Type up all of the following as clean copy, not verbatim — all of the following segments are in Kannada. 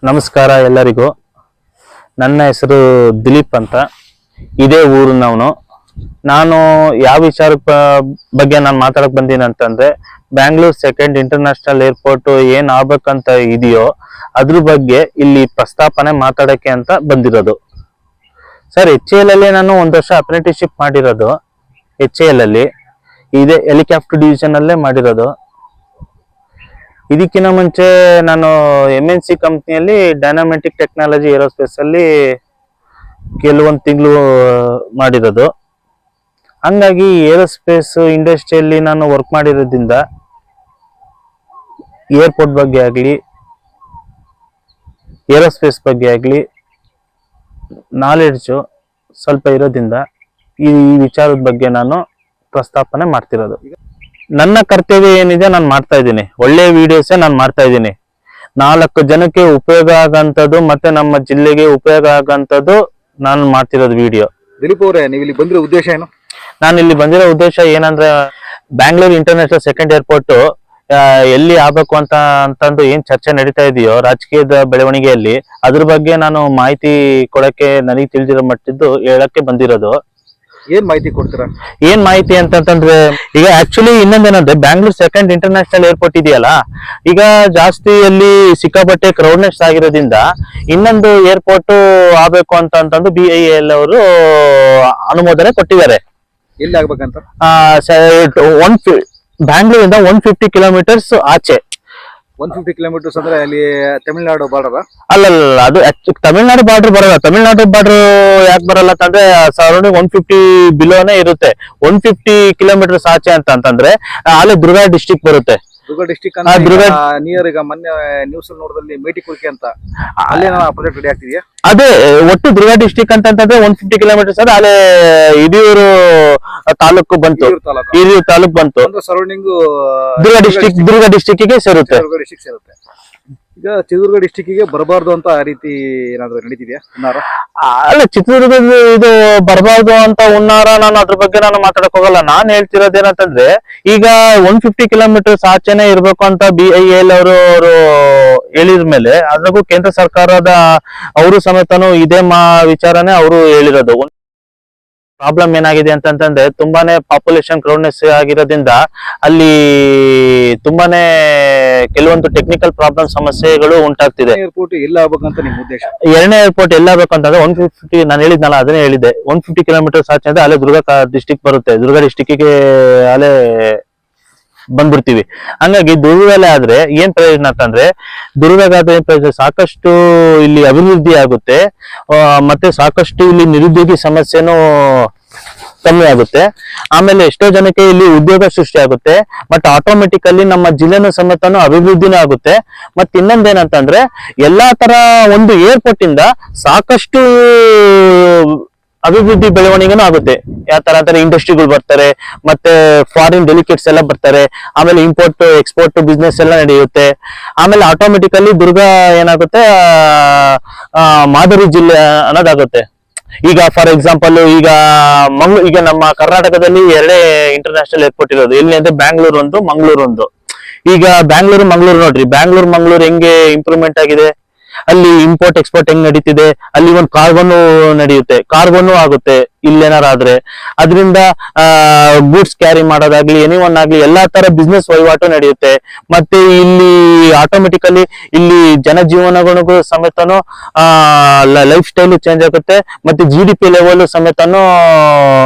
ನಮಸ್ಕಾರ ಎಲ್ಲರಿಗೂ. ನನ್ನ ಹೆಸರು ದಿಲೀಪ್ ಅಂತ. ಇದೇ ಊರಿನವನು. ನಾನು ಯಾವ ವಿಚಾರ ಬಗ್ಗೆ ನಾನು ಮಾತಾಡಕ್ ಬಂದೀನಿ ಅಂತಂದ್ರೆ, ಬ್ಯಾಂಗ್ಳೂರ್ ಸೆಕೆಂಡ್ ಇಂಟರ್ನ್ಯಾಷನಲ್ ಏರ್ಪೋರ್ಟ್ ಏನ್ ಆಗ್ಬೇಕಂತ ಇದೆಯೋ ಅದ್ರ ಬಗ್ಗೆ ಇಲ್ಲಿ ಪ್ರಸ್ತಾಪನೆ ಮಾತಾಡಕ್ಕೆ ಅಂತ ಬಂದಿರೋದು. ಸರ್, HAL ಅಲ್ಲಿ ನಾನು 1 ವರ್ಷ ಅಪ್ರೆಂಟಿಸ್ಶಿಪ್ ಮಾಡಿರೋದು. HAL ಅಲ್ಲಿ ಇದೇ ಹೆಲಿಕಾಪ್ಟರ್ ಡಿವಿಷನ್ ಅಲ್ಲೇ ಮಾಡಿರೋದು. ಇದಕ್ಕಿಂತ ಮುಂಚೆ ನಾನು MNC ಕಂಪ್ನಿಯಲ್ಲಿ ಡೈನಾಮೆಟಿಕ್ ಟೆಕ್ನಾಲಜಿ ಏರೋಸ್ಪೇಸ್ ಅಲ್ಲಿ ಕೆಲವೊಂದು ತಿಂಗಳು ಮಾಡಿರೋದು. ಹಂಗಾಗಿ ಏರೋಸ್ಪೇಸ್ ಇಂಡಸ್ಟ್ರಿಯಲ್ಲಿ ನಾನು ವರ್ಕ್ ಮಾಡಿರೋದ್ರಿಂದ ಏರ್ಪೋರ್ಟ್ ಬಗ್ಗೆ ಆಗಲಿ ಏರೋಸ್ಪೇಸ್ ಬಗ್ಗೆ ಆಗಲಿ ನಾಲೆಡ್ಜು ಸ್ವಲ್ಪ ಇರೋದ್ರಿಂದ ಈ ವಿಚಾರದ ಬಗ್ಗೆ ನಾನು ಪ್ರಸ್ತಾಪನೆ ಮಾಡ್ತಿರೋದು. ನನ್ನ ಕರ್ತವ್ಯ ಏನಿದೆ ನಾನು ಮಾಡ್ತಾ ಇದ್ದೀನಿ. ಒಳ್ಳೆ ವಿಡಿಯೋಸೇ ನಾನು ಮಾಡ್ತಾ ಇದ್ದೀನಿ. 4 ಜನಕ್ಕೆ ಉಪಯೋಗ ಆಗಂತದ್ದು ಮತ್ತೆ ನಮ್ಮ ಜಿಲ್ಲೆಗೆ ಉಪಯೋಗ ಆಗಂತದ್ದು ನಾನು ಮಾಡ್ತಿರೋದು ವಿಡಿಯೋ. ದಿಲೀಪ್ ಅವರೇ, ನೀವು ಇಲ್ಲಿ ಬಂದಿರೋ ಉದ್ದೇಶ ಏನು? ನಾನು ಇಲ್ಲಿ ಬಂದಿರೋ ಉದ್ದೇಶ ಏನಂದ್ರೆ, ಬ್ಯಾಂಗ್ಳೂರ್ ಇಂಟರ್ನ್ಯಾಷನಲ್ ಸೆಕೆಂಡ್ ಏರ್ಪೋರ್ಟ್ ಎಲ್ಲಿ ಆಗ್ಬೇಕು ಅಂತಂದು ಏನ್ ಚರ್ಚೆ ನಡೀತಾ ಇದೆಯೋ ರಾಜಕೀಯದ ಬೆಳವಣಿಗೆಯಲ್ಲಿ, ಅದ್ರ ಬಗ್ಗೆ ನಾನು ಮಾಹಿತಿ ಕೊಡಕ್ಕೆ ನನಗೆ ತಿಳಿದಿರೋ ಮಟ್ಟಿದ್ದು ಹೇಳಕ್ಕೆ ಬಂದಿರೋದು. ಏನ್ ಮಾಹಿತಿ ಕೊಡ್ತೀರಾ? ಏನ್ ಮಾಹಿತಿ ಅಂತಂದ್ರೆ, ಈಗ ಆಕ್ಚುಲಿ ಇನ್ನೊಂದೇನಂದ್ರೆ, ಬ್ಯಾಂಗ್ಳೂರ್ ಸೆಕೆಂಡ್ ಇಂಟರ್ನ್ಯಾಷನಲ್ ಏರ್ಪೋರ್ಟ್ ಇದೆಯಲ್ಲ, ಈಗ ಜಾಸ್ತಿ ಅಲ್ಲಿ ಸಿಕ್ಕಾಪಟ್ಟೆ ಕ್ರೌಡ್ನೆಸ್ ಆಗಿರೋದ್ರಿಂದ ಇನ್ನೊಂದು ಏರ್ಪೋರ್ಟ್ ಆಗ್ಬೇಕು ಅಂತಂದು BIL ಅವರು ಅನುಮೋದನೆ ಕೊಟ್ಟಿದ್ದಾರೆ. ಎಲ್ಲಿ ಆಗ್ಬೇಕಂತ? ಬ್ಯಾಂಗ್ಳೂರಿಂದ 150 ಕಿಲೋಮೀಟರ್ಸ್ ಆಚೆ. 150 ಕಿಲೋಮೀಟರ್ಸ್ ಅಂದ್ರೆ ಅಲ್ಲಿ ತಮಿಳುನಾಡು ಬಾರ್ಡರ್? ಅಲ್ಲ, ಅದು ತಮಿಳ್ನಾಡು ಬಾರ್ಡರ್ ಬರಲ್ಲ. ತಮಿಳ್ನಾಡು ಬಾರ್ಡರ್ ಯಾಕೆ ಬರಲ್ಲ ಅಂತಂದ್ರೆ, ಸರೌಂಡಿಂಗ್ 150 ಬಿಲೋನೇ ಇರುತ್ತೆ. 150 ಕಿಲೋಮೀಟರ್ಸ್ ಆಚೆ ಅಂತಂದ್ರೆ ಅಲ್ಲಿ ದುರ್ಗಾ ಡಿಸ್ಟಿಕ್ ಬರುತ್ತೆ. ದುರ್ಗ ಡಿಸ್ಟಿಕ್ ನಿಯರ್. ಈಗ ಮೊನ್ನೆ ನ್ಯೂಸ್ ನೋಡಿದಲ್ಲಿ ಮೇಟಿಕುರ್ಕಿ ಅಂತ ಅಲ್ಲೇ ಪ್ರಾಜೆಕ್ಟ್ ರೆಡಿ ಆಗ್ತಿದೆಯಾ? ಅದೇ ಒಟ್ಟು ದುರ್ಗಾ ಡಿಸ್ಟಿಕ್ ಅಂತಂದ್ರೆ 150 ಕಿಲೋಮೀಟರ್ಸ್ ಅದೇ ಅಲ್ಲೇ ಹಿರಿಯೂರು ತಾಲೂಕು ಬಂತು. ಹಿರಿಯೂರು ತಾಲೂಕು ಬಂತು. ಸರೌಂಡಿಂಗ್ ದುರ್ಗಾ ಡಿಸ್ಟಿಕ್ಗೆ ಸೇರುತ್ತೆ. ಈಗ ಚಿತ್ರದುರ್ಗ ಡಿಸ್ಟಿಕ್ಗೆ ಬರಬಾರ್ದು ಅಂತ ಆ ರೀತಿ ಏನಾದ್ರು ನಡೀತಿದ್ಯಾ? ಅಲ್ಲ, ಚಿತ್ರದುರ್ಗದ ಇದು ಬರಬಾರ್ದು ಅಂತ ಹುನ್ನಾರ. ನಾನು ಅದ್ರ ಬಗ್ಗೆ ನಾನು ಮಾತಾಡಕ್ ಹೋಗಲ್ಲ. ನಾನ್ ಹೇಳ್ತಿರೋದೇನಂತಂದ್ರೆ, ಈಗ 150 ಕಿಲೋಮೀಟರ್ಸ್ ಆಚೆನೆ ಇರ್ಬೇಕು ಅಂತ BIL ಅವರು ಹೇಳಿದ ಮೇಲೆ, ಅದ್ರಾಗೂ ಕೇಂದ್ರ ಸರ್ಕಾರದ ಅವರು ಸಮೇತನು ಇದೇ ವಿಚಾರನೇ ಅವರು ಹೇಳಿರೋದು. ಪ್ರಾಬ್ಲಮ್ ಏನಾಗಿದೆ ಅಂತಂದ್ರೆ, ತುಂಬಾನೇ ಪಾಪ್ಯುಲೇಷನ್ ಕ್ರೌಡ್ನೆಸ್ ಆಗಿರೋದ್ರಿಂದ ಅಲ್ಲಿ ತುಂಬಾನೇ ಕೆಲವೊಂದು ಟೆಕ್ನಿಕಲ್ ಪ್ರಾಬ್ಲಮ್ ಸಮಸ್ಯೆಗಳು ಉಂಟಾಗ್ತಿದೆ. ಏರ್ಪೋರ್ಟ್ ಎಲ್ಲ ಆಗ್ಬೇಕಂತ ನಿಮ್ಮ ಉದ್ದೇಶ? ಎರಡನೇ ಏರ್ಪೋರ್ಟ್ ಎಲ್ಲ ಆಗ್ಬೇಕಂತಂದ್ರೆ 150, ನಾನು ಹೇಳಿದ್ನಲ್ಲ ಅದನ್ನೇ ಹೇಳಿದೆ, 150 ಕಿಲೋಮೀಟರ್ಸ್ ಆಚೆ ಅಂದ್ರೆ ಅಲ್ಲೇ ದುರ್ಗಾ ಡಿಸ್ಟಿಕ್ ಬರುತ್ತೆ. ದುರ್ಗಾ ಡಿಸ್ಟಿಕ್ಗೆ ಅಲ್ಲೇ ಬಂದ್ಬಿಡ್ತೀವಿ. ಹಂಗಾಗಿ ದುರ್ಗದಲ್ಲೇ ಆದ್ರೆ ಏನ್ ಪ್ರಯೋಜನ ಅಂತಂದ್ರೆ, ದುರ್ಗದಾದ್ರೆ ಏನ್ ಪ್ರಯೋಜನ, ಸಾಕಷ್ಟು ಇಲ್ಲಿ ಅಭಿವೃದ್ಧಿ ಆಗುತ್ತೆ, ಮತ್ತೆ ಸಾಕಷ್ಟು ಇಲ್ಲಿ ನಿರುದ್ಯೋಗಿ ಸಮಸ್ಯೆನೂ ಕಮ್ಮಿ ಆಗುತ್ತೆ. ಆಮೇಲೆ ಎಷ್ಟೋ ಜನಕ್ಕೆ ಇಲ್ಲಿ ಉದ್ಯೋಗ ಸೃಷ್ಟಿ ಆಗುತ್ತೆ. ಮತ್ತೆ ಆಟೋಮೆಟಿಕಲಿ ನಮ್ಮ ಜಿಲ್ಲೆನೂ ಸಮೇತನೂ ಅಭಿವೃದ್ಧಿನೂ ಆಗುತ್ತೆ. ಮತ್ತೆ ಇನ್ನೊಂದೇನಂತಂದ್ರೆ, ಎಲ್ಲಾ ತರ ಒಂದು ಏರ್ಪೋರ್ಟ್ ಇಂದ ಸಾಕಷ್ಟು ಅಭಿವೃದ್ಧಿ ಬೆಳವಣಿಗೆನೂ ಆಗುತ್ತೆ. ಯಾವ ತರ ಅಂತಾರೆ, ಇಂಡಸ್ಟ್ರಿಗಳು ಬರ್ತಾರೆ, ಮತ್ತೆ ಫಾರಿನ್ ಡೆಲಿಕೇಟ್ಸ್ ಎಲ್ಲ ಬರ್ತಾರೆ, ಆಮೇಲೆ ಇಂಪೋರ್ಟ್ ಎಕ್ಸ್ಪೋರ್ಟ್ ಬಿಸ್ನೆಸ್ ಎಲ್ಲ ನಡೆಯುತ್ತೆ. ಆಮೇಲೆ ಆಟೋಮೆಟಿಕಲಿ ದುರ್ಗ ಏನಾಗುತ್ತೆ, ಮಾದರಿ ಜಿಲ್ಲೆ ಅನ್ನೋದಾಗುತ್ತೆ. ಈಗ ಫಾರ್ ಎಕ್ಸಾಂಪಲ್, ಈಗ ನಮ್ಮ ಕರ್ನಾಟಕದಲ್ಲಿ 2 ಇಂಟರ್ನ್ಯಾಷನಲ್ ಏರ್ಪೋರ್ಟ್ ಇರೋದು. ಎಲ್ಲಿ ಅಂದ್ರೆ ಬ್ಯಾಂಗ್ಳೂರ್ ಒಂದು, ಮಂಗಳೂರು ಒಂದು. ಈಗ ಬ್ಯಾಂಗ್ಳೂರು ಮಂಗಳೂರು ನೋಡ್ರಿ, ಮಂಗಳೂರು ಹೆಂಗೆ ಇಂಪ್ರೂವ್ಮೆಂಟ್ ಆಗಿದೆ. ಅಲ್ಲಿ ಇಂಪೋರ್ಟ್ ಎಕ್ಸ್ಪೋರ್ಟ್ ಹೆಂಗ್ ನಡೀತಿದೆ, ಅಲ್ಲಿ ಒಂದು ಕಾರ್ಗೋನು ನಡೆಯುತ್ತೆ, ಕಾರ್ಗೋನು ಆಗುತ್ತೆ ಇಲ್ಲೇನಾರಾದ್ರೆ. ಅದರಿಂದ ಗೂಡ್ಸ್ ಕ್ಯಾರಿ ಮಾಡೋದಾಗ್ಲಿ, ಎನಿವನ್ ಆಗ್ಲಿ, ಎಲ್ಲಾ ತರ ಬಿಸ್ನೆಸ್ ವಹಿವಾಟು ನಡೆಯುತ್ತೆ. ಮತ್ತೆ ಇಲ್ಲಿ ಆಟೋಮೆಟಿಕಲಿ ಇಲ್ಲಿ ಜನಜೀವನಗಳಿಗೂ ಸಮೇತನು ಲೈಫ್ ಸ್ಟೈಲ್ ಚೇಂಜ್ ಆಗುತ್ತೆ. ಮತ್ತೆ GDP ಲೆವೆಲ್ ಸಮೇತನು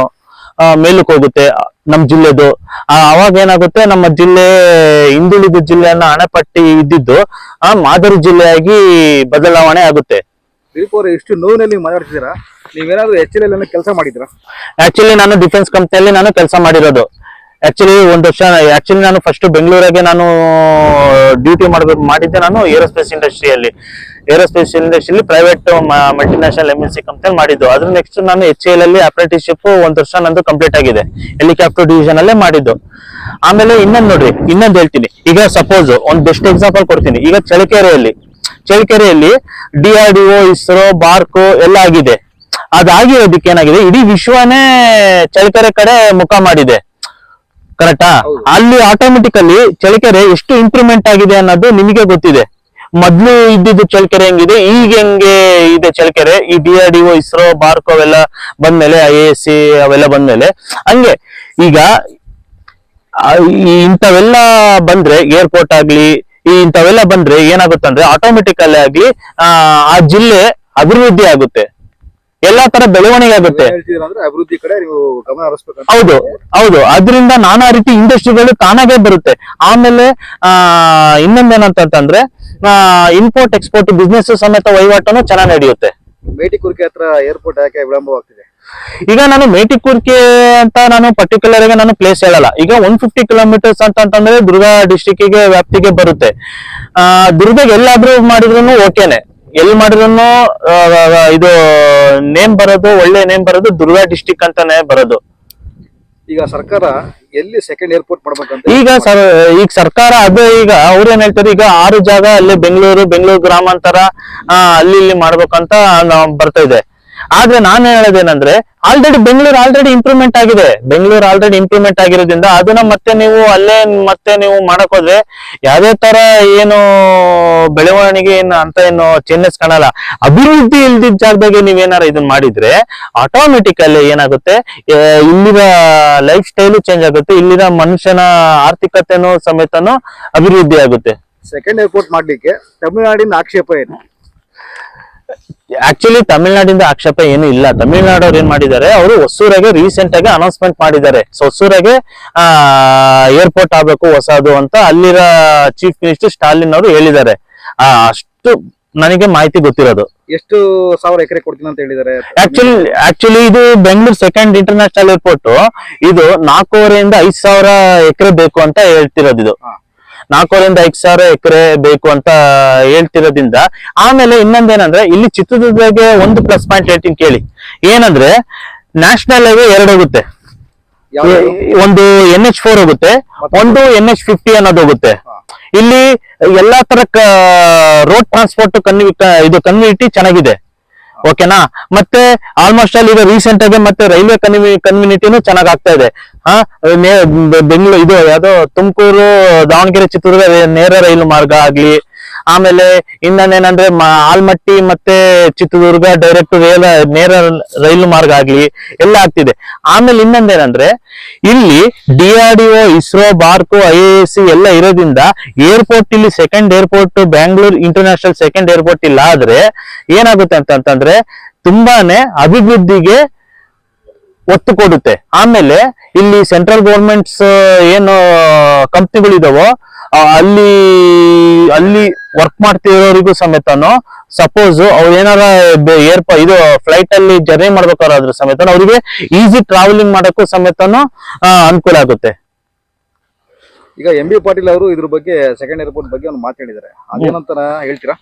ಮೇಲಕ್ಕೆ ಹೋಗುತ್ತೆ ನಮ್ ಜಿಲ್ಲೆದು. ಅವಾಗ ಏನಾಗುತ್ತೆ, ನಮ್ಮ ಜಿಲ್ಲೆ ಹಿಂದುಳಿದ ಜಿಲ್ಲೆಯನ್ನ ಹಣೆಪಟ್ಟಿ ಇದ್ದಿದ್ದು ಮಾದರಿ ಜಿಲ್ಲೆಯಾಗಿ ಬದಲಾವಣೆ ಆಗುತ್ತೆ. ಇಷ್ಟು ನೋವಿನಲ್ಲಿ ಮಾತಾಡ್ತಿದ್ದೀರಾ, ನೀವೇನಾದ್ರೂ HAL ಕೆಲಸ ಮಾಡಿದ್ರಾ? ಆಕ್ಚುಲಿ ನಾನು ಡಿಫೆನ್ಸ್ ಕಂಪ್ನಿಯಲ್ಲಿ ನಾನು ಕೆಲಸ ಮಾಡಿರೋದು. ಆಕ್ಚುಲಿ 1 ವರ್ಷ ನಾನು ಫಸ್ಟ್ ಬೆಂಗಳೂರಿಗೆ ನಾನು ಡ್ಯೂಟಿ ಮಾಡಿದ್ದೆ. ನಾನು ಏರೋಸ್ಪೇಸ್ ಇಂಡಸ್ಟ್ರಿಯಲ್ಲಿ ಪ್ರೈವೇಟ್ ಮಲ್ಟಿನ್ಯಾಷನಲ್ MNC ಕಂಪ್ನಿಯಲ್ಲಿ ಮಾಡಿದ್ದು. ಅದ್ರ ನೆಕ್ಸ್ಟ್ ನಾನು HAL ಅಲ್ಲಿ ಅಪ್ರೆಂಟಿಸ್ಶಿಪ್ 1 ವರ್ಷ ನಂದು ಕಂಪ್ಲೀಟ್ ಆಗಿದೆ. ಹೆಲಿಕಾಪ್ಟರ್ ಡಿವಿಷನ್ ಅಲ್ಲೇ ಮಾಡಿದ್ದು. ಆಮೇಲೆ ಇನ್ನೊಂದು ಹೇಳ್ತೀನಿ. ಈಗ ಸಪೋಸ್ ಒಂದು ಬೆಸ್ಟ್ ಎಕ್ಸಾಂಪಲ್ ಕೊಡ್ತೀನಿ. ಈಗ ಚಳ್ಳಕೆರೆಯಲ್ಲಿ DRDO, ISRO, ಬಾರ್ಕೋ ಎಲ್ಲ ಆಗಿದೆ. ಅದಾಗಿರೋದಕ್ಕೆ ಏನಾಗಿದೆ, ಇಡೀ ವಿಶ್ವನೇ ಚಳ್ಳಕೆರೆ ಕಡೆ ಮುಖ ಮಾಡಿದೆ. ಕರೆಕ್ಟಾ? ಅಲ್ಲಿ ಆಟೋಮೆಟಿಕಲಿ ಚಳ್ಳಕೆರೆ ಎಷ್ಟು ಇಂಪ್ರೂವ್ಮೆಂಟ್ ಆಗಿದೆ ಅನ್ನೋದು ನಿಮಗೆ ಗೊತ್ತಿದೆ. ಮೊದ್ಲು ಇದ್ದಿದ್ದು ಚಳ್ಳಕೆರೆ ಹೆಂಗಿದೆ ಈಗ ಹೆಂಗೆ ಇದೆ ಚಳ್ಳಕೆರೆ, ಈ DRDO, ಇಸ್ರೋ, ಬಾರ್ಕೋ ಅವೆಲ್ಲ ಬಂದ್ಮೇಲೆ, IASC ಅವೆಲ್ಲ ಬಂದ್ಮೇಲೆ ಹಂಗೆ ಈಗ ಇಂಥವೆಲ್ಲ ಬಂದ್ರೆ, ಏರ್ಪೋರ್ಟ್ ಆಗ್ಲಿ ಇಂಥವೆಲ್ಲ ಬಂದ್ರೆ ಏನಾಗುತ್ತಂದ್ರೆ ಆಟೋಮೆಟಿಕಲ್ ಆಗಿ ಆ ಜಿಲ್ಲೆ ಅಭಿವೃದ್ಧಿ ಆಗುತ್ತೆ, ಎಲ್ಲಾ ತರ ಬೆಳವಣಿಗೆ ಆಗುತ್ತೆ. ಹೇಳ್ತಿದ್ರ ಅಂದ್ರೆ ಅಭಿವೃದ್ಧಿ ಕಡೆ ನೀವು ಗಮನ ಹರಿಸ್ಬೇಕಂತ. ಹೌದು ಹೌದು, ಅದರಿಂದ ನಾನಾ ರೀತಿ ಇಂಡಸ್ಟ್ರಿಗಳು ತಾನಾಗೆ ಬರುತ್ತೆ. ಆಮೇಲೆ ಇನ್ನೊಂದೇನಂತಂದ್ರೆ ಇಂಪೋರ್ಟ್ ಎಕ್ಸ್ಪೋರ್ಟ್ ಬಿಸ್ನೆಸ್ ಸಮೇತ ವಹಿವಾಟನು ಚೆನ್ನಾಗಿ ನಡೆಯುತ್ತೆ. ಮೇಟಿಕುರ್ಕೆ ಹತ್ರ ಏರ್ಪೋರ್ಟ್ ಯಾಕೆ ವಿಳಂಬವಾಗ್ತಿದೆ? ಈಗ ನಾನು ಮೇಟಿಕುರ್ಕೆ ಅಂತ ನಾನು ಪರ್ಟಿಕ್ಯುಲರ್ ಆಗಿ ನಾನು ಪ್ಲೇಸ್ ಹೇಳಲ್ಲ. ಈಗ 150 ಕಿಲೋಮೀಟರ್ಸ್ ಅಂತಂದ್ರೆ ದುರ್ಗ ಡಿಸ್ಟಿಕ್ ಗೆ ವ್ಯಾಪ್ತಿಗೆ ಬರುತ್ತೆ. ದುರ್ಗಗೆ ಎಲ್ಲಾದ್ರೂ ಮಾಡಿದ್ರು ಓಕೆನೆ, ಎಲ್ಲಿ ಮಾಡಿದ್ರು ಇದು ನೇಮ್ ಬರೋದು, ಒಳ್ಳೆ ನೇಮ್ ಬರೋದು ದುರ್ಗ ಡಿಸ್ಟಿಕ್ ಅಂತಾನೆ ಬರೋದು. ಈಗ ಸರ್ಕಾರ ಎಲ್ಲಿ ಸೆಕೆಂಡ್ ಏರ್ಪೋರ್ಟ್ ಮಾಡ್ಬೇಕಂತ ಈಗ ಸರ್ಕಾರ ಅದೇ, ಈಗ ಅವ್ರೇನ್ ಹೇಳ್ತಾರೆ, ಈಗ 6 ಜಾಗ ಅಲ್ಲಿ ಬೆಂಗಳೂರು ಗ್ರಾಮಾಂತರ ಅಲ್ಲಿ ಇಲ್ಲಿ ಮಾಡ್ಬೇಕಂತ ಬರ್ತಾ ಇದೆ. ಆದ್ರೆ ನಾನು ಹೇಳೋದೇನಂದ್ರೆ ಬೆಂಗಳೂರು ಇಂಪ್ರೂವ್ಮೆಂಟ್ ಆಗಿದೆ. ಬೆಂಗಳೂರು ಇಂಪ್ರೂವ್ಮೆಂಟ್ ಆಗಿರೋದ್ರಿಂದ ಅದನ್ನ ಮತ್ತೆ ನೀವು ಮಾಡಕ್ ಹೋದ್ರೆ ಯಾವ್ದೇ ತರ ಏನು ಬೆಳವಣಿಗೆ ಏನು ಚೇಂಜಸ್ ಕಾಣಲ್ಲ. ಅಭಿವೃದ್ಧಿ ಇಲ್ದಿದ್ದ ಜಾಗದಾಗೆ ನೀವೇನಾರ ಇದನ್ನ ಮಾಡಿದ್ರೆ ಆಟೋಮೆಟಿಕಲಿ ಏನಾಗುತ್ತೆ, ಇಲ್ಲಿನ ಲೈಫ್ ಸ್ಟೈಲು ಚೇಂಜ್ ಆಗುತ್ತೆ, ಇಲ್ಲಿನ ಮನುಷ್ಯನ ಆರ್ಥಿಕತೆನೂ ಸಮೇತನು ಅಭಿವೃದ್ಧಿ ಆಗುತ್ತೆ. ಸೆಕೆಂಡ್ ಏರ್ಪೋರ್ಟ್ ಮಾಡ್ಲಿಕ್ಕೆ ತಮಿಳುನಾಡಿನ ಆಕ್ಷೇಪ ಏನು? ಆಕ್ಚುಲಿ ತಮಿಳ್ನಾಡಿಂದ ಆಕ್ಷೇಪ ಏನು ಇಲ್ಲ. ತಮಿಳ್ನಾಡವ್ರು ಏನ್ ಮಾಡಿದ್ದಾರೆ, ಅವರು ಹೊಸೂರಾಗೆ ರೀಸೆಂಟ್ ಆಗಿ ಅನೌನ್ಸ್ಮೆಂಟ್ ಮಾಡಿದ್ದಾರೆ. ಹೊಸೂರಾಗೆ ಏರ್ಪೋರ್ಟ್ ಆಗ್ಬೇಕು ಹೊಸದು ಅಂತ ಅಲ್ಲಿರ ಚೀಫ್ ಮಿನಿಸ್ಟರ್ ಸ್ಟಾಲಿನ್ ಅವರು ಹೇಳಿದ್ದಾರೆ. ಅಷ್ಟು ನನಗೆ ಮಾಹಿತಿ ಗೊತ್ತಿರೋದು. ಎಷ್ಟು ಸಾವಿರ ಎಕರೆ ಕೊಡ್ತೀನಿ ಅಂತ ಹೇಳಿದ್ದಾರೆ? ಆಕ್ಚುಲಿ ಇದು ಬೆಂಗಳೂರು ಸೆಕೆಂಡ್ ಇಂಟರ್ನ್ಯಾಷನಲ್ ಏರ್ಪೋರ್ಟ್, ಇದು 4,500 5,000 ಎಕರೆ ಬೇಕು ಅಂತ ಹೇಳ್ತಿರೋದು. ಇದು 4,500 5,000 ಎಕರೆ ಬೇಕು ಅಂತ ಹೇಳ್ತಿರೋದ್ರಿಂದ. ಆಮೇಲೆ ಇನ್ನೊಂದೇನಂದ್ರೆ, ಇಲ್ಲಿ ಚಿತ್ರದುರ್ಗಗೆ ಒಂದು ಪ್ಲಸ್ ಪಾಯಿಂಟ್ ಹೇಳ್ತೀನಿ ಕೇಳಿ. ಏನಂದ್ರೆ ನ್ಯಾಷನಲ್ ಹೈವೇ 2 ಹೋಗುತ್ತೆ. ಒಂದು NH4 ಹೋಗುತ್ತೆ, ಒಂದು NH50 ಅನ್ನೋದು ಹೋಗುತ್ತೆ. ಇಲ್ಲಿ ಎಲ್ಲಾ ತರ ರೋಡ್ ಟ್ರಾನ್ಸ್ಪೋರ್ಟ್ ಕನ್ವಿನಿಟಿ ಚೆನ್ನಾಗಿದೆ, ಓಕೆನಾ. ಮತ್ತೆ ಆಲ್ಮೋಸ್ಟ್ ಅಲ್ಲಿ ಈಗ ರೀಸೆಂಟ್ ಆಗಿ ಮತ್ತೆ ರೈಲ್ವೆ ಕನ್ವಿನಿಟಿನೂ ಚೆನ್ನಾಗ್ ಆಗ್ತಾ ಇದೆ. ಬೆಂಗಳೂರು ಇದು ಯಾವ್ದೋ ತುಮಕೂರು, ದಾವಣಗೆರೆ, ಚಿತ್ರದುರ್ಗ ನೇರ ರೈಲು ಮಾರ್ಗ ಆಗ್ಲಿ, ಆಮೇಲೆ ಇನ್ನೊಂದೇನಂದ್ರೆ ಆಲ್ಮಟ್ಟಿ ಮತ್ತೆ ಚಿತ್ರದುರ್ಗ ಡೈರೆಕ್ಟ್ ನೇರ ರೈಲು ಮಾರ್ಗ ಆಗ್ಲಿ ಎಲ್ಲ ಆಗ್ತಿದೆ. ಆಮೇಲೆ ಇನ್ನೊಂದೇನಂದ್ರೆ, ಇಲ್ಲಿ DRDO, ಇಸ್ರೋ, ಬಾರ್ಕೋ, IASC ಎಲ್ಲ ಇರೋದ್ರಿಂದ ಏರ್ಪೋರ್ಟ್, ಇಲ್ಲಿ second airport Bangalore international second airport ಇಲ್ಲ ಆದ್ರೆ ಏನಾಗುತ್ತೆ ಅಂತಂದ್ರೆ ತುಂಬಾನೇ ಅಭಿವೃದ್ಧಿಗೆ ಒತ್ತು ಕೊಡುತ್ತೆ. ಆಮೇಲೆ ಇಲ್ಲಿ ಸೆಂಟ್ರಲ್ ಗೌರ್ಮೆಂಟ್ಸ್ ಏನು ಕಂಪ್ನಿಗಳಿದಾವೋ ಅಲ್ಲಿ ವರ್ಕ್ ಮಾಡ್ತಿರೋರಿಗೂ ಸಮೇತನು, ಸಪೋಸ್ ಅವ್ರು ಏನಾರ ಇದು ಫ್ಲೈಟ್ ಅಲ್ಲಿ ಜರ್ನಿ ಮಾಡ್ಬೇಕಾದ್ರೂ ಸಮೇತ ಅವರಿಗೆ ಈಸಿ ಟ್ರಾವೆಲಿಂಗ್ ಮಾಡಕ್ಕೂ ಸಮೇತನು ಅನುಕೂಲ ಆಗುತ್ತೆ. ಈಗ MB ಪಾಟೀಲ್ ಅವರು ಇದ್ರ ಬಗ್ಗೆ ಸೆಕೆಂಡ್ ಏರ್ಪೋರ್ಟ್ ಬಗ್ಗೆ ಒಂದು ಮಾತಾಡಿದ್ದಾರೆ, ಅದೇನಂತ ಹೇಳ್ತೀರಾ?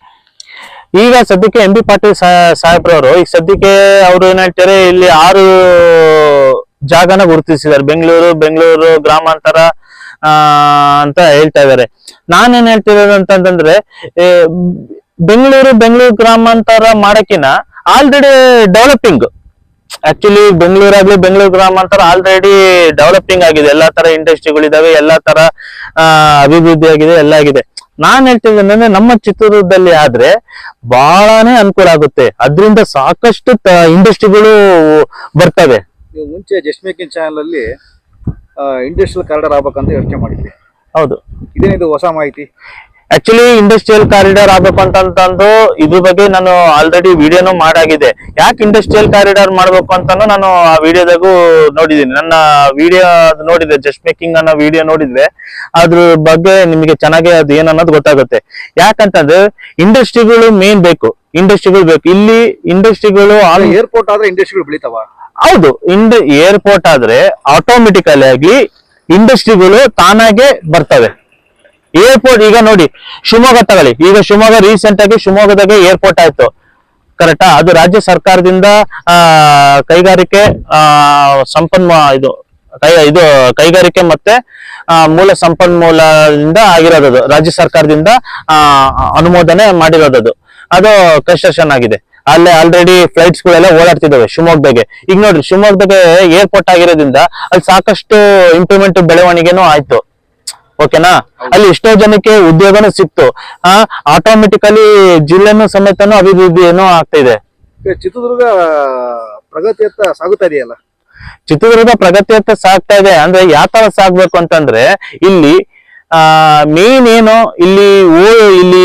ಈಗ ಸದ್ಯಕ್ಕೆ MB ಪಾಟೀಲ್ ಸಾಹೇಬ್ರವರು ಈಗ ಸದ್ಯಕ್ಕೆ ಅವ್ರು ಏನ್ ಹೇಳ್ತಾರೆ, ಇಲ್ಲಿ 6 ಜಾಗನ ಗುರುತಿಸಿದ್ದಾರೆ, ಬೆಂಗಳೂರು ಗ್ರಾಮಾಂತರ ಅಂತ ಹೇಳ್ತಾ ಇದಾರೆ. ನಾನೇನ್ ಹೇಳ್ತಿರೋದು ಅಂತಂದ್ರೆ, ಬೆಂಗಳೂರು ಗ್ರಾಮಾಂತರ ಮಾಡಕಿನ ಆಲ್ರೆಡಿ ಡೆವಲಪಿಂಗ್. ಆಕ್ಚುಲಿ ಬೆಂಗಳೂರು ಗ್ರಾಮಾಂತರ ಆಲ್ರೆಡಿ ಡೆವಲಪಿಂಗ್ ಆಗಿದೆ, ಎಲ್ಲಾ ತರ ಇಂಡಸ್ಟ್ರಿಗಳಿದಾವೆ, ಎಲ್ಲಾ ತರ ಅಭಿವೃದ್ಧಿ ಆಗಿದೆ, ಎಲ್ಲ ಆಗಿದೆ. ನಾನ್ ಹೇಳ್ತಿದ್ದೇನೆ ಅಂದ್ರೆ, ನಮ್ಮ ಚಿತ್ರದುರ್ಗದಲ್ಲಿ ಆದ್ರೆ ಬಹಳಾನೇ ಅನುಕೂಲ ಆಗುತ್ತೆ, ಅದ್ರಿಂದ ಸಾಕಷ್ಟು ಇಂಡಸ್ಟ್ರಿಗಳು ಬರ್ತವೆ. ನೀವು ಮುಂಚೆ ಜಸ್ಟ್ ಮೇಕಿಂಗ್ ಚಾನೆಲ್ ಅಲ್ಲಿ ಇಂಡಸ್ಟ್ರಿಯಲ್ ಕಾರಿಡಾರ್ ಆಗ್ಬೇಕಂತ ಯೋಚನೆ ಮಾಡಿದ್ವಿ. ಹೌದು, ಇದೇನಿದು ಹೊಸ ಮಾಹಿತಿ? ಆಕ್ಚುಲಿ ಇಂಡಸ್ಟ್ರಿಯಲ್ ಕಾರಿಡಾರ್ ಆಗ್ಬೇಕು ಅಂತಂದು ಇದ್ರ ಬಗ್ಗೆ ನಾನು ಆಲ್ರೆಡಿ ವಿಡಿಯೋನು ಮಾಡಾಗಿದೆ. ಯಾಕೆ ಇಂಡಸ್ಟ್ರಿಯಲ್ ಕಾರಿಡಾರ್ ಮಾಡ್ಬೇಕು ಅಂತಾನು ನಾನು ಆ ವಿಡಿಯೋದಾಗೂ ನೋಡಿದೀನಿ. ನನ್ನ ವಿಡಿಯೋ ನೋಡಿದ್ರೆ, ಜಸ್ಟ್ ಮೇಕಿಂಗ್ ಅನ್ನೋ ವಿಡಿಯೋ ನೋಡಿದ್ರೆ ಅದ್ರ ಬಗ್ಗೆ ನಿಮಗೆ ಚೆನ್ನಾಗಿ ಅದು ಏನನ್ನೋದು ಗೊತ್ತಾಗುತ್ತೆ. ಯಾಕಂತಂದ್ರೆ ಇಂಡಸ್ಟ್ರಿಗಳು ಮೇನ್ ಬೇಕು, ಇಂಡಸ್ಟ್ರಿಗಳು ಬೇಕು. ಇಲ್ಲಿ ಇಂಡಸ್ಟ್ರಿಗಳು ಏರ್ಪೋರ್ಟ್ ಆದ್ರೆ ಇಂಡಸ್ಟ್ರಿಗಳು ಬೆಳಿತಾವ? ಹೌದು, ಏರ್ಪೋರ್ಟ್ ಆದ್ರೆ ಆಟೋಮೆಟಿಕಲಿ ಆಗಿ ಇಂಡಸ್ಟ್ರಿಗಳು ತಾನಾಗೆ ಬರ್ತವೆ. ಏರ್ಪೋರ್ಟ್ ಈಗ ನೋಡಿ, ಶಿವಮೊಗ್ಗ ತಗೊಳ್ಳಿ. ಈಗ ಶಿವಮೊಗ್ಗ ರೀಸೆಂಟ್ ಆಗಿ ಶಿವಮೊಗ್ಗದಾಗೆ ಏರ್ಪೋರ್ಟ್ ಆಯ್ತು, ಕರೆಕ್ಟಾ? ಅದು ರಾಜ್ಯ ಸರ್ಕಾರದಿಂದ ಕೈಗಾರಿಕೆ ಕೈಗಾರಿಕೆ ಮತ್ತೆ ಮೂಲ ಸಂಪನ್ಮೂಲದಿಂದ ಆಗಿರೋದು, ರಾಜ್ಯ ಸರ್ಕಾರದಿಂದ ಅನುಮೋದನೆ ಮಾಡಿರೋದು. ಅದು ಕನ್ಸ್ಟ್ರಕ್ಷನ್ ಆಗಿದೆ. ಅಲ್ಲೇ ಆಲ್ರೆಡಿ ಫ್ಲೈಟ್ಸ್ ಗಳೆಲ್ಲ ಓಡಾಡ್ತಿದ್ದಾವೆ ಶಿವಮೊಗ್ಗದಾಗೆ. ಈಗ ನೋಡ್ರಿ, ಶಿವಮೊಗ್ಗದಾಗೆ ಏರ್ಪೋರ್ಟ್ ಆಗಿರೋದ್ರಿಂದ ಅಲ್ಲಿ ಸಾಕಷ್ಟು ಇಂಪ್ರೂವ್ಮೆಂಟ್ ಬೆಳವಣಿಗೆನೂ ಆಯ್ತು, ಓಕೆನಾ. ಅಲ್ಲಿ ಎಷ್ಟೋ ಜನಕ್ಕೆ ಉದ್ಯೋಗನೂ ಸಿಕ್ತು. ಆಟೋಮೆಟಿಕಲಿ ಜಿಲ್ಲೆನೂ ಸಮೇತನೂ ಅಭಿವೃದ್ಧಿಯನ್ನು ಆಗ್ತಾ ಇದೆ. ಚಿತ್ರದುರ್ಗ ಪ್ರಗತಿಯತ್ತ ಸಾಗುತ್ತಾ ಇದೆಯಲ್ಲ. ಚಿತ್ರದುರ್ಗ ಪ್ರಗತಿಯತ್ತ ಸಾಗ್ತಾ ಇದೆ ಅಂದ್ರೆ ಯಾವ ತರ ಸಾಗ್ಬೇಕು ಅಂತಂದ್ರೆ, ಇಲ್ಲಿ ಮೇನ್ ಏನು, ಇಲ್ಲಿ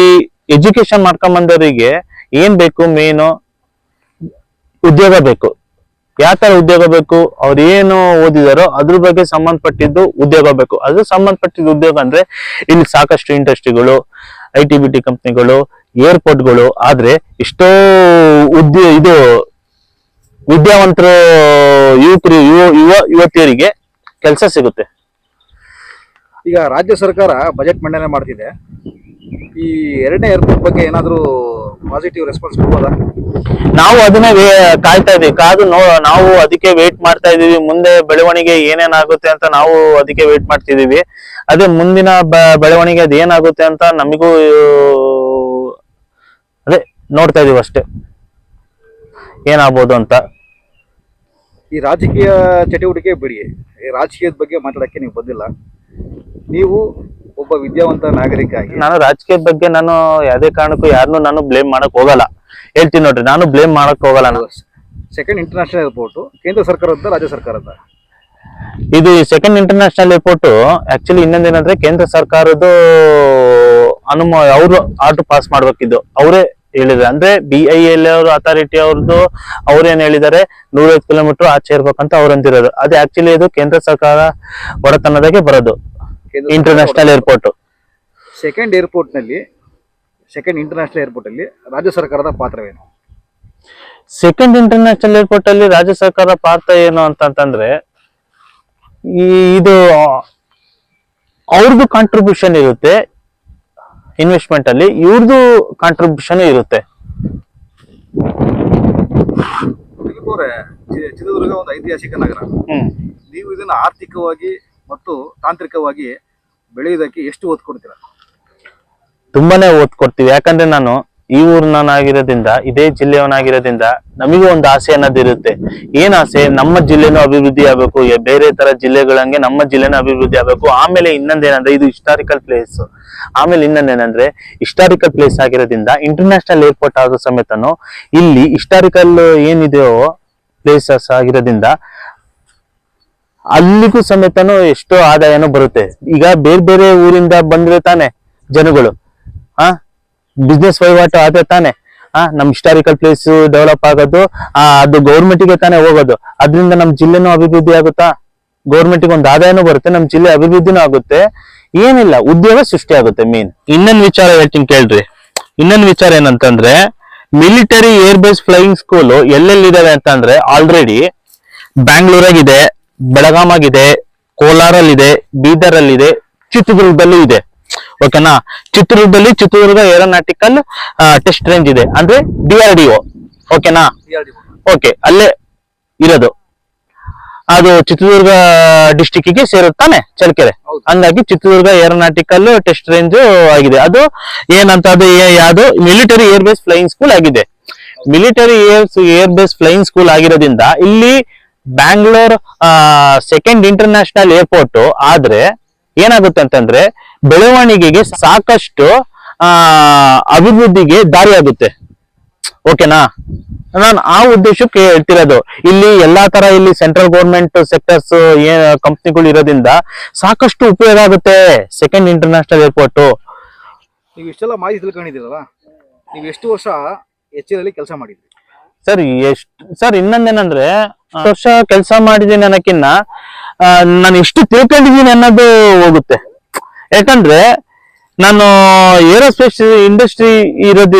ಎಜುಕೇಶನ್ ಮಾಡ್ಕೊಂಡ್ ಬಂದವರಿಗೆ ಏನ್ ಬೇಕು, ಮೇನು ಉದ್ಯೋಗ ಬೇಕು. ಯಾವ ತರ ಉದ್ಯೋಗ ಬೇಕು, ಅವ್ರು ಏನು ಓದಿದಾರೋ ಅದ್ರ ಬಗ್ಗೆ ಸಂಬಂಧಪಟ್ಟಿದ್ದು ಉದ್ಯೋಗ ಬೇಕು. ಅದ್ರ ಸಂಬಂಧಪಟ್ಟಿದ್ದು ಉದ್ಯೋಗ ಅಂದ್ರೆ ಇಲ್ಲಿ ಸಾಕಷ್ಟು ಇಂಡಸ್ಟ್ರಿಗಳು, IT-BT ಕಂಪ್ನಿಗಳು, ಏರ್ಪೋರ್ಟ್ಗಳು. ಆದ್ರೆ ಎಷ್ಟೋ ವಿದ್ಯಾವಂತರು ಯುವತಿಯರಿಗೆ ಕೆಲಸ ಸಿಗುತ್ತೆ. ಈಗ ರಾಜ್ಯ ಸರ್ಕಾರ ಬಜೆಟ್ ಮಂಡನೆ ಮಾಡ್ತಿದೆ. ಈ 2ನೇ ಏರ್ಪೋರ್ಟ್ ಬಗ್ಗೆ ಏನಾದರೂ ಪಾಸಿಟಿವ್ ರೆಸ್ಪಾನ್ಸ್ ಕೊಡ್ಬೋದಾ? ನಾವು ಅದನ್ನೇ ಕಾಯ್ತಾ ಇದೀವಿ, ನಾವು ಅದಕ್ಕೆ ವೇಟ್ ಮಾಡ್ತಾ ಇದೀವಿ. ಮುಂದೆ ಬೆಳವಣಿಗೆ ಏನೇನಾಗುತ್ತೆ ಅಂತ ನಾವು ಅದಕ್ಕೆ ವೇಟ್ ಮಾಡ್ತಿದೀವಿ. ಅದೇ ಮುಂದಿನ ಬೆಳವಣಿಗೆ ಅದ್ ಏನಾಗುತ್ತೆ ಅಂತ ನಮಗೂ ಅದೇ ನೋಡ್ತಾ ಇದೀವಿ ಅಷ್ಟೇ, ಏನಾಗ್ಬೋದು ಅಂತ. ಈ ರಾಜಕೀಯ ಚಟುವಟಿಕೆ ಬಿಡಿ, ಈ ರಾಜಕೀಯದ ಬಗ್ಗೆ ಮಾತಾಡಕ್ಕೆ ನೀವು ಬಂದಿಲ್ಲ. ನೀವು ಒಬ್ಬ ವಿದ್ಯಾವಂತ ನಾಗರಿಕ ಆಗಿ, ನಾನು ರಾಜಕೀಯದ ಬಗ್ಗೆ ನಾನು ಯಾವುದೇ ಕಾರಣಕ್ಕೂ ಯಾರನ್ನೂ ನಾನು ಬ್ಲೇಮ್ ಮಾಡಕ್ ಹೋಗಲ್ಲ. ಹೇಳ್ತೀನಿ ನೋಡ್ರಿ, ನಾನು ಬ್ಲೇಮ್ ಮಾಡಕ್ ಹೋಗಲ್ಲ. ಸೆಕೆಂಡ್ ಇಂಟರ್ನ್ಯಾಷನಲ್ ಏರ್ಪೋರ್ಟ್ ಕೇಂದ್ರ ಸರ್ಕಾರದ ರಾಜ್ಯ ಸರ್ಕಾರದ? ಇದು ಸೆಕೆಂಡ್ ಇಂಟರ್ನ್ಯಾಷನಲ್ ಏರ್ಪೋರ್ಟ್ ಆಕ್ಚುಲಿ ಇನ್ನೊಂದೇನಂದ್ರೆ ಕೇಂದ್ರ ಸರ್ಕಾರದ ಅವರು ಆರ್ಡರ್ ಪಾಸ್ ಮಾಡ್ಬೇಕಿದ್ದು. ಅವರೇ ಹೇಳಿದ್ರೆ, ಅಂದ್ರೆ BIL ಅಥಾರಿಟಿ ಅವ್ರದ್ದು ಅವ್ರೇನ್ ಹೇಳಿದ್ದಾರೆ, 105 ಕಿಲೋಮೀಟರ್ ಆಚೆ ಇರ್ಬೇಕಂತ ಅವ್ರು ಅಂತಿರೋದು. ಅದೇ ಆಕ್ಚುಲಿ ಇದು ಕೇಂದ್ರ ಸರ್ಕಾರ ಒಡೆತನದಾಗೆ ಬರೋದು international airport. Second international airport ಅಲ್ಲಿ ರಾಜ್ಯ ಸರ್ಕಾರದ ಪಾತ್ರವೇನು? ಸೆಕೆಂಡ್ ಇಂಟರ್ನ್ಯಾಷನಲ್ ಏರ್ಪೋರ್ಟ್ ಅಲ್ಲಿ ರಾಜ್ಯ ಸರ್ಕಾರ ಪಾತ್ರ ಏನು ಅಂತಂದ್ರೆ, ಇದು ಅವ್ರದ್ದು ಕಾಂಟ್ರಿಬ್ಯೂಷನ್ ಇರುತ್ತೆ ಇನ್ವೆಸ್ಟ್ಮೆಂಟ್ ಅಲ್ಲಿ, ಇವ್ರದ್ದು ಕಾಂಟ್ರಿಬ್ಯೂಷನ್ ಇರುತ್ತೆ. ಚಿತ್ರದುರ್ಗ ಒಂದು ಐತಿಹಾಸಿಕ ನಗರ. ನೀವು ಇದನ್ನ ಆರ್ಥಿಕವಾಗಿ ಮತ್ತು ತಾಂತ್ರಿಕವಾಗಿ ಬೆಳೆಯುವುದಕ್ಕೆ ಎಷ್ಟು ಒತ್ತು ಕೊಡ್ತೀರಾ? ತುಂಬಾನೇ ಒತ್ತು ಕೊಡ್ತೀವಿ. ಯಾಕಂದ್ರೆ ನಾನು ಈ ಊರಿನವನಾಗಿರೋದ್ರಿಂದ, ಇದೇ ಜಿಲ್ಲೆಯವನಾಗಿರೋದ್ರಿಂದ ನಮಗೂ ಒಂದು ಆಸೆ ಅನ್ನೋದಿರುತ್ತೆ. ಏನ್ ಆಸೆ? ನಮ್ಮ ಜಿಲ್ಲೆನೂ ಅಭಿವೃದ್ಧಿ ಆಗ್ಬೇಕು, ಬೇರೆ ತರ ಜಿಲ್ಲೆಗಳಂಗೆ ನಮ್ಮ ಜಿಲ್ಲೆನೂ ಅಭಿವೃದ್ಧಿ ಆಗ್ಬೇಕು. ಆಮೇಲೆ ಇನ್ನೊಂದೇನಂದ್ರೆ, ಇದು ಹಿಸ್ಟಾರಿಕಲ್ ಪ್ಲೇಸ್. ಆಮೇಲೆ ಇನ್ನೊಂದೇನಂದ್ರೆ, ಹಿಸ್ಟಾರಿಕಲ್ ಪ್ಲೇಸ್ ಆಗಿರೋದ್ರಿಂದ ಇಂಟರ್ನ್ಯಾಷನಲ್ ಏರ್ಪೋರ್ಟ್ ಆದ್ರೂ ಸಮೇತನು ಇಲ್ಲಿ ಹಿಸ್ಟಾರಿಕಲ್ ಏನಿದೆಯೋ ಪ್ಲೇಸಸ್ ಆಗಿರೋದ್ರಿಂದ ಅಲ್ಲಿಗೂ ಸಮೇತನು ಎಷ್ಟೋ ಆದಾಯನೂ ಬರುತ್ತೆ. ಈಗ ಬೇರೆ ಬೇರೆ ಊರಿಂದ ಬಂದ್ರೆ ತಾನೆ ಜನಗಳು ಬಿಸ್ನೆಸ್ ವಹಿವಾಟು ಆದ್ರೆ ತಾನೆ ನಮ್ ಹಿಸ್ಟಾರಿಕಲ್ ಪ್ಲೇಸ್ ಡೆವಲಪ್ ಆಗೋದು, ಅದು ಗೌರ್ಮೆಂಟಿಗೆ ತಾನೇ ಹೋಗೋದು. ಅದರಿಂದ ನಮ್ ಜಿಲ್ಲೆನೂ ಅಭಿವೃದ್ಧಿ ಆಗುತ್ತಾ, ಗೌರ್ಮೆಂಟಿಗೆ ಒಂದು ಆದಾಯನೂ ಬರುತ್ತೆ, ನಮ್ ಜಿಲ್ಲೆ ಅಭಿವೃದ್ಧಿನೂ ಆಗುತ್ತೆ. ಏನಿಲ್ಲ, ಉದ್ಯೋಗ ಸೃಷ್ಟಿ ಆಗುತ್ತೆ ಮೇನ್. ಇನ್ನೊಂದು ವಿಚಾರ ಹೇಳ್ತೀನಿ ಕೇಳ್ರಿ. ಇನ್ನೊಂದು ವಿಚಾರ ಏನಂತಂದ್ರೆ, military air base flying school ಎಲ್ಲೆಲ್ಲಿದಾವೆ ಅಂತಂದ್ರೆ, ಆಲ್ರೆಡಿ ಬ್ಯಾಂಗ್ಳೂರಾಗಿದೆ, ಬೆಳಗಾಮಾಗಿದೆ, ಕೋಲಾರಲ್ಲಿದೆ, ಬೀದರಲ್ಲಿದೆ, ಚಿತ್ರದುರ್ಗದಲ್ಲೂ ಇದೆ. ಓಕೆನಾ. ಚಿತ್ರದುರ್ಗ ಏರೋನಾಟಿಕಲ್ ಟೆಸ್ಟ್ ರೇಂಜ್ ಇದೆ, ಅಂದ್ರೆ DRDO. ಓಕೆನಾ. ಓಕೆ, ಅಲ್ಲೇ ಇರೋದು. ಅದು ಚಿತ್ರದುರ್ಗ ಡಿಸ್ಟಿಕ್ಗೆ ಸೇರುತ್ತಾನೆ, ಚಳ್ಳಕೆರೆ. ಹಂಗಾಗಿ ಚಿತ್ರದುರ್ಗ ಏರೋನಾಟಿಕಲ್ ಟೆಸ್ಟ್ ರೇಂಜ್ ಆಗಿದೆ. ಅದು ಏನಂತ, ಅದು ಯಾವ್ದು military air base flying school ಆಗಿದೆ. Military air base flying school ಆಗಿರೋದ್ರಿಂದ ಇಲ್ಲಿ ಬ್ಯಾಂಗ್ಳೂರ್ ಸೆಕೆಂಡ್ ಇಂಟರ್ನ್ಯಾಷನಲ್ ಏರ್ಪೋರ್ಟ್ ಆದ್ರೆ ಏನಾಗುತ್ತೆ ಅಂತಂದ್ರೆ, ಬೆಳವಣಿಗೆಗೆ ಸಾಕಷ್ಟು ಅಭಿವೃದ್ಧಿಗೆ ದಾರಿ ಆಗುತ್ತೆ. ಓಕೆನಾ. ನಾನು ಆ ಉದ್ದೇಶಕ್ಕೆ ಹೇಳ್ತಿರೋದು. ಇಲ್ಲಿ ಎಲ್ಲಾ ತರ ಇಲ್ಲಿ ಸೆಂಟ್ರಲ್ ಗೌರ್ಮೆಂಟ್ ಸೆಕ್ಟರ್ಸ್ ಕಂಪ್ನಿಗಳು ಇರೋದ್ರಿಂದ ಸಾಕಷ್ಟು ಉಪಯೋಗ ಆಗುತ್ತೆ ಸೆಕೆಂಡ್ ಇಂಟರ್ನ್ಯಾಷನಲ್ ಏರ್ಪೋರ್ಟ್. ನೀವು ಇಷ್ಟೆಲ್ಲ ಮಾಹಿತಿ ತಿಳ್ಕೊಂಡಿದ್ದೀರಲ್ಲ, ನೀವು ಎಷ್ಟು ವರ್ಷ HAL ಅಲ್ಲಿ ಕೆಲಸ ಮಾಡಿದ್ರಿ? ಸರ್ ಇನ್ನೊಂದೇನಂದ್ರೆ, ವರ್ಷ ಕೆಲಸ ಮಾಡಿದ್ದೀನಿ ಅನ್ನೋಕ್ಕಿನ್ನ ನಾನು ಎಷ್ಟು ತಿಳ್ಕೊಂಡಿದ್ದೀನಿ ಅನ್ನೋದು ಹೋಗುತ್ತೆ. ಯಾಕಂದ್ರೆ ನಾನು ಏರೋಸ್ಪೇಸ್ ಇಂಡಸ್ಟ್ರಿ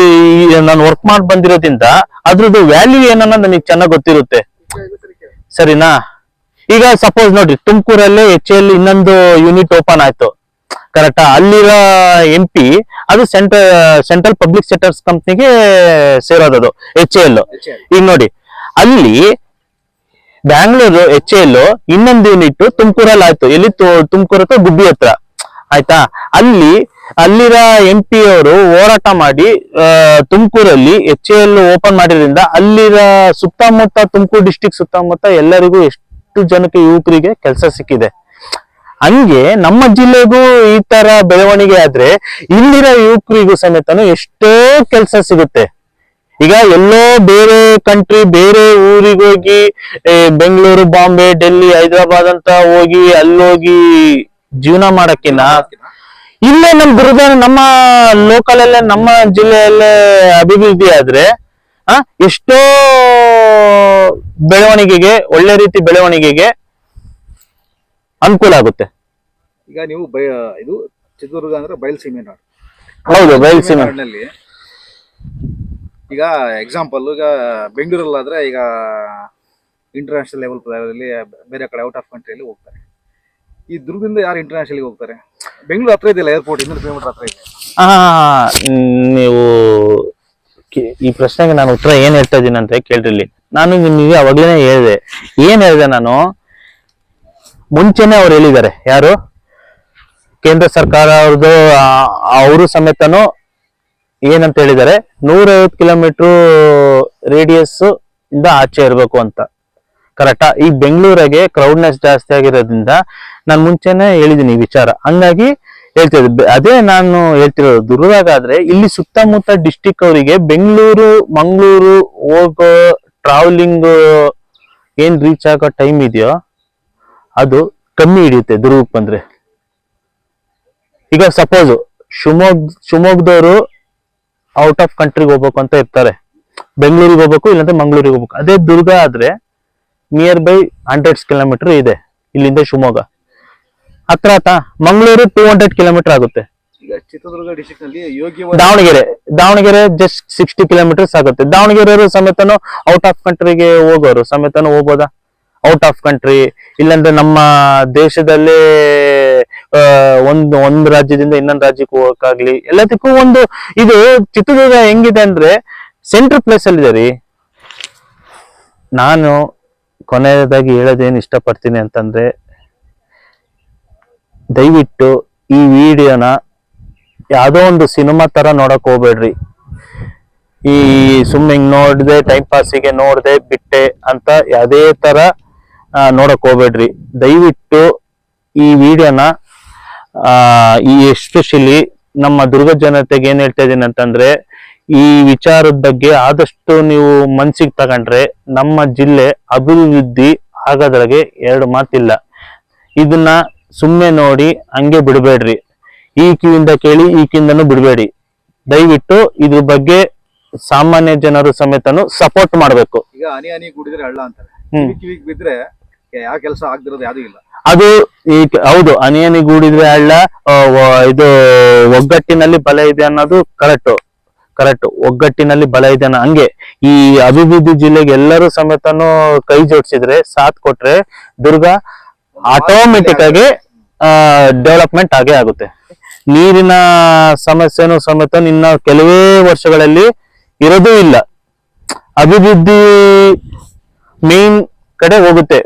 ನಾನು ವರ್ಕ್ ಮಾಡಿ ಬಂದಿರೋದ್ರಿಂದ ಅದ್ರದ್ದು ವ್ಯಾಲ್ಯೂ ಏನನ್ನೋದು ನನಗೆ ಚೆನ್ನಾಗಿ ಗೊತ್ತಿರುತ್ತೆ. ಸರಿನಾ. ಈಗ ಸಪೋಸ್ ನೋಡ್ರಿ, ತುಮಕೂರಲ್ಲೇ HAL ಇನ್ನೊಂದು ಯೂನಿಟ್ ಓಪನ್ ಆಯ್ತು, ಕರೆಕ್ಟಾ. ಅಲ್ಲಿರೋ MP ಅದು ಸೆಂಟ್ರಲ್ ಪಬ್ಲಿಕ್ ಸೆಕ್ಟರ್ಸ್ ಕಂಪ್ನಿಗೆ ಸೇರೋದದು HAL. ಈಗ ನೋಡಿ, ಅಲ್ಲಿ ಬ್ಯಾಂಗ್ಳೂರು HAL ಇನ್ನೊಂದು ಯೂನಿಟ್ ತುಮಕೂರಲ್ಲಿ ಆಯ್ತು. ಎಲ್ಲಿ? ತುಮಕೂರು ಹತ್ರ ಗುಬ್ಬಿ ಹತ್ರ ಆಯ್ತಾ. ಅಲ್ಲಿರ MP ಅವರು ಹೋರಾಟ ಮಾಡಿ ತುಮಕೂರಲ್ಲಿ HAL ಓಪನ್ ಮಾಡಿದ್ರಿಂದ ಅಲ್ಲಿರ ಸುತ್ತಮುತ್ತ, ತುಮಕೂರು ಡಿಸ್ಟಿಕ್ ಸುತ್ತಮುತ್ತ ಎಲ್ಲರಿಗೂ ಎಷ್ಟು ಜನಕ್ಕೆ ಯುವಕರಿಗೆ ಕೆಲಸ ಸಿಕ್ಕಿದೆ. ಹಂಗೆ ನಮ್ಮ ಜಿಲ್ಲೆಗೂ ಈ ತರ ಬೆಳವಣಿಗೆ ಆದ್ರೆ ಇಲ್ಲಿರೋ ಯುವಕರಿಗೂ ಸಮೇತನು ಎಷ್ಟೋ ಕೆಲಸ ಸಿಗುತ್ತೆ. ಈಗ ಎಲ್ಲೋ ಬೇರೆ ಕಂಟ್ರಿ ಬೇರೆ ಊರಿಗೆ ಹೋಗಿ ಬೆಂಗಳೂರು, ಬಾಂಬೆ, ಡೆಲ್ಲಿ, ಹೈದರಾಬಾದ್ ಅಂತ ಹೋಗಿ ಅಲ್ಲೋಗಿ ಜೀವನ ಮಾಡಕ್ಕಿನ್ನ ಇಲ್ಲೇ ನಮ್ ದುರ್ಗ ನಮ್ಮ ಲೋಕಲ್ ಅಲ್ಲೇ ನಮ್ಮ ಜಿಲ್ಲೆಯಲ್ಲೇ ಅಭಿವೃದ್ಧಿ ಆದ್ರೆ ಎಷ್ಟೋ ಬೆಳವಣಿಗೆಗೆ, ಒಳ್ಳೆ ರೀತಿ ಬೆಳವಣಿಗೆಗೆ ಅನುಕೂಲ ಆಗುತ್ತೆ. ಈಗ ನೀವು ಇದು ಚಿತ್ರದುರ್ಗ ಅಂದ್ರೆ ಬಯಲುಸೀಮೆ ನಾಡು. ಹೌದು, ಬಯಲುಸೀಮೆ ನಾಡಿನಲ್ಲಿ ಈಗ ಎಕ್ಸಾಂಪಲ್ ಈಗ ಬೆಂಗಳೂರಲ್ಲಾದ್ರೆ ಈಗ ಇಂಟರ್ನ್ಯಾಷನಲ್ ಲೆವೆಲ್ ಪ್ಲೇಯರಲ್ಲಿ ಬೇರೆ ಕಡೆ ಔಟ್ ಆಫ್ ಕಂಟ್ರಿಯಲ್ಲಿ ಹೋಗ್ತಾರೆ. ಈ ದುರ್ಗದಿಂದ ಯಾರು ಇಂಟರ್ನ್ಯಾಷನಲ್ ಹೋಗ್ತಾರೆ? ಬೆಂಗಳೂರು ಹತ್ರ ಇದೆಯಲ್ಲ ಏರ್ಪೋರ್ಟ್, 200 ಕಿಲೋಮೀಟರ್ ಹತ್ರ ಇದೆ. ನೀವು ಈ ಪ್ರಶ್ನೆಗೆ ನಾನು ಉತ್ತರ ಏನ್ ಹೇಳ್ತಾ ಇದ್ದೀನಿ ಅಂತ ಕೇಳ್ರಿ. ನಾನು ನಿಮಗೆ ಅವಾಗ್ಲೇ ಹೇಳಿದೆ ನಾನು ಮುಂಚೆನೆ ಅವ್ರು ಹೇಳಿದ್ದಾರೆ. ಯಾರು? ಕೇಂದ್ರ ಸರ್ಕಾರ ಅವ್ರದ್ದು, ಅವರು ಸಮೇತನು ಏನಂತ ಹೇಳಿದ್ದಾರೆ, 150 ಕಿಲೋಮೀಟರ್ ರೇಡಿಯಸ್ ಇಂದ ಆಚೆ ಇರಬೇಕು ಅಂತ. ಕರೆಕ್ಟಾ? ಈ ಬೆಂಗಳೂರಿಗೆ ಕ್ರೌಡ್ನೆಸ್ ಜಾಸ್ತಿ ಆಗಿರೋದ್ರಿಂದ ನಾನು ಮುಂಚೆನೆ ಹೇಳಿದೀನಿ ಈ ವಿಚಾರ, ಹಂಗಾಗಿ ಹೇಳ್ತಿದ್ದೆ. ಅದೇ ನಾನು ಹೇಳ್ತಿರೋದು, ದುರ್ಗಾದ್ರೆ ಇಲ್ಲಿ ಸುತ್ತಮುತ್ತ ಡಿಸ್ಟಿಕ್ ಅವರಿಗೆ ಬೆಂಗಳೂರು, ಮಂಗಳೂರು ಹೋಗೋ ಟ್ರಾವೆಲಿಂಗ್ ಏನ್ ರೀಚ್ ಆಗೋ ಟೈಮ್ ಇದೆಯೋ ಅದು ಕಮ್ಮಿ ಹಿಡಿಯುತ್ತೆ ದುರ್ಗಕ್ಕೆ ಬಂದ್ರೆ. ಈಗ ಸಪೋಸ್ ಶಿವಮೊಗ್ಗದವರು ಔಟ್ ಆಫ್ ಕಂಟ್ರಿಗೆ ಹೋಗ್ಬೇಕು ಅಂತ ಇರ್ತಾರೆ, ಬೆಂಗಳೂರಿಗೆ ಹೋಗ್ಬೇಕು ಇಲ್ಲಾಂದ್ರೆ ಮಂಗಳೂರಿಗೆ ಹೋಗ್ಬೇಕು. ಅದೇ ದುರ್ಗ ಆದ್ರೆ ನಿಯರ್ ಬೈ 100 ಕಿಲೋಮೀಟರ್ ಇದೆ ಇಲ್ಲಿಂದ ಶಿವಮೊಗ್ಗ. ಹತ್ರ ಮಂಗಳೂರು 200 ಕಿಲೋಮೀಟರ್ ಆಗುತ್ತೆ. ಈಗ ಚಿತ್ರದುರ್ಗ ಡಿಸ್ಟ್ರಿಕ್ಟ್ ನಲ್ಲಿ ದಾವಣಗೆರೆ ಜಸ್ಟ್ 60 ಕಿಲೋಮೀಟರ್ಸ್ ಆಗುತ್ತೆ. ದಾವಣಗೆರೆಯವರು ಸಮೇತನು ಔಟ್ ಆಫ್ ಕಂಟ್ರಿಗೆ ಹೋಗೋರು ಸಮೇತನು ಹೋಗ್ಬೋದಾ? ಔಟ್ ಆಫ್ ಕಂಟ್ರಿ ಇಲ್ಲಾಂದ್ರೆ ನಮ್ಮ ದೇಶದಲ್ಲೇ ಒಂದು ರಾಜ್ಯದಿಂದ ಇನ್ನೊಂದು ರಾಜ್ಯಕ್ಕೆ ಹೋಗಕ್ಕಾಗ್ಲಿ, ಎಲ್ಲದಕ್ಕೂ ಒಂದು ಇದು ಚಿತ್ರದುರ್ಗ ಹೆಂಗಿದೆ ಅಂದ್ರೆ ಸೆಂಟ್ರಲ್ ಪ್ಲೇಸ್ ಅಲ್ಲಿ ಇದೆ ರೀ. ನಾನು ಕೊನೆಯದಾಗಿ ಹೇಳೋದೇನು ಇಷ್ಟಪಡ್ತೀನಿ ಅಂತಂದ್ರೆ, ದಯವಿಟ್ಟು ಈ ವಿಡಿಯೋನ ಯಾವ್ದೋ ಒಂದು ಸಿನಿಮಾ ತರ ನೋಡಕ್ ಹೋಗ್ಬೇಡ್ರಿ. ಈ ಸುಮ್ಮನೆ ಹಿಂಗ್ ನೋಡ್ದೆ, ಟೈಮ್ ಪಾಸಿಗೆ ನೋಡ್ದೆ ಬಿಟ್ಟೆ ಅಂತ ಯಾವ್ದೇ ತರ ನೋಡಕ್ ಹೋಗ್ಬೇಡ್ರಿ. ದಯವಿಟ್ಟು ಈ ವಿಡಿಯೋನ ಈ ಎಸ್ಪೆಷಲಿ ನಮ್ಮ ದುರ್ಗ ಜನತೆಗೆ ಏನ್ ಹೇಳ್ತಾ ಇದೀನಿ ಅಂತಂದ್ರೆ, ಈ ವಿಚಾರದ ಬಗ್ಗೆ ಆದಷ್ಟು ನೀವು ಮನ್ಸಿಗೆ ತಗೊಂಡ್ರೆ ನಮ್ಮ ಜಿಲ್ಲೆ ಅಭಿವೃದ್ಧಿ ಆಗೋದ್ರಾಗೆ 2 ಮಾತಿಲ್ಲ. ಇದನ್ನ ಸುಮ್ಮನೆ ನೋಡಿ ಹಂಗೆ ಬಿಡಬೇಡ್ರಿ. ಈ ಕಿವಿಯಿಂದ ಕೇಳಿ ಈ ಕಿವಿಂದನೂ ಬಿಡಬೇಡಿ. ದಯವಿಟ್ಟು ಇದ್ರ ಬಗ್ಗೆ ಸಾಮಾನ್ಯ ಜನರು ಸಮೇತನು ಸಪೋರ್ಟ್ ಮಾಡ್ಬೇಕು. ಈಗ ಹನಿ ಕೂಡಿದ್ರೆ ಹಳ್ಳ ಅಂತಾರೆ, ಕಿವಿಗೆ ಬಿದ್ರೆ ಯಾವ ಕೆಲಸ ಆಗದಿರೋದು ಯಾವ್ದು ಇಲ್ಲ. ಅದು ಹೌದು, ಹನಿ ಗೂಡಿದ್ರೆ ಹಳ್ಳ, ಇದು ಒಗ್ಗಟ್ಟಿನಲ್ಲಿ ಬಲ ಇದೆ ಅನ್ನೋದು ಕರೆಕ್ಟ್. ಒಗ್ಗಟ್ಟಿನಲ್ಲಿ ಬಲ ಇದೆ ಅನ್ನೋ ಹಂಗೆ ಈ ಅಭಿವೃದ್ಧಿ ಜಿಲ್ಲೆಗೆ ಎಲ್ಲರೂ ಸಮೇತನು ಕೈ ಜೋಡಿಸಿದ್ರೆ, ಸಾಥ್ ಕೊಟ್ರೆ ದುರ್ಗ ಆಟೋಮೆಟಿಕ್ ಆಗಿ ಡೆವಲಪ್ಮೆಂಟ್ ಆಗೇ ಆಗುತ್ತೆ. ನೀರಿನ ಸಮಸ್ಯೆನೂ ಸಮೇತ ಇನ್ನ ಕೆಲವೇ ವರ್ಷಗಳಲ್ಲಿ ಇರೋದೂ ಇಲ್ಲ. ಅಭಿವೃದ್ಧಿ ಮೇನ್ ಕಡೆ ಹೋಗುತ್ತೆ.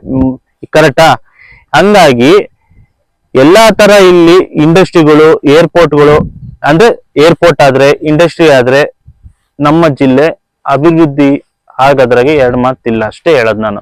ಕರೆಕ್ಟಾ? ಹಂಗಾಗಿ ಎಲ್ಲಾ ತರ ಇಲ್ಲಿ ಇಂಡಸ್ಟ್ರಿಗಳು, ಏರ್ಪೋರ್ಟ್ಗಳು, ಅಂದ್ರೆ ಏರ್ಪೋರ್ಟ್ ಆದ್ರೆ, ಇಂಡಸ್ಟ್ರಿ ಆದ್ರೆ ನಮ್ಮ ಜಿಲ್ಲೆ ಅಭಿವೃದ್ಧಿ ಆಗೋದ್ರಾಗೆ 2 ಮಾತಿಲ್ಲ, ಅಷ್ಟೇ ಹೇಳೋದು ನಾನು.